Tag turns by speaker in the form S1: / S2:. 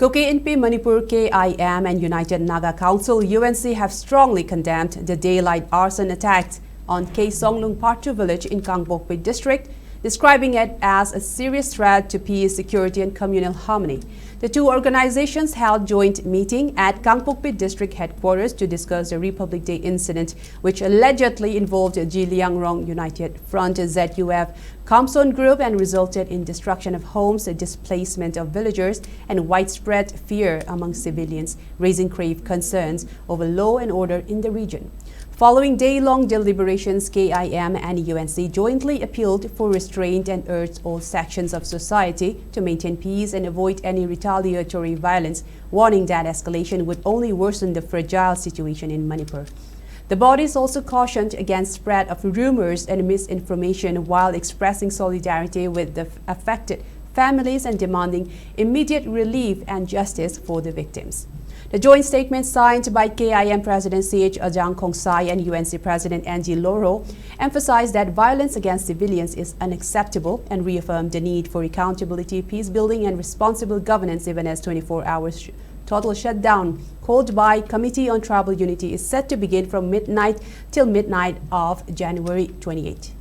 S1: KMP Manipur KIM and United Naga Council UNC have strongly condemned the daylight arson attacks on Songlung Part 2 village in Gangpokpi district, describing it as a serious threat to peace, security and communal harmony. The two organizations held joint meeting at Gangpokpi district headquarters to discuss the Republic Day incident, which allegedly involved Jiliangrong United Front ZUF Kamson group and resulted in destruction of homes, displacement of villagers and widespread fear among civilians, raising grave concerns over law and order in the region. Following day-long deliberations, KIM and UNC jointly appealed for restraint and urged all sections of society to maintain peace and avoid any retaliatory violence, warning that escalation would only worsen the fragile situation in Manipur. The bodies also cautioned against spread of rumors and misinformation while expressing solidarity with the affected families and demanding immediate relief and justice for the victims. The joint statement signed by KIM President CH Ajang Kongsai and UNC President Angie Loro emphasized that violence against civilians is unacceptable and reaffirmed the need for accountability, peace building and responsible governance even as 24-hour total shutdown called by Committee on Tribal Unity is set to begin from midnight till midnight of January 28.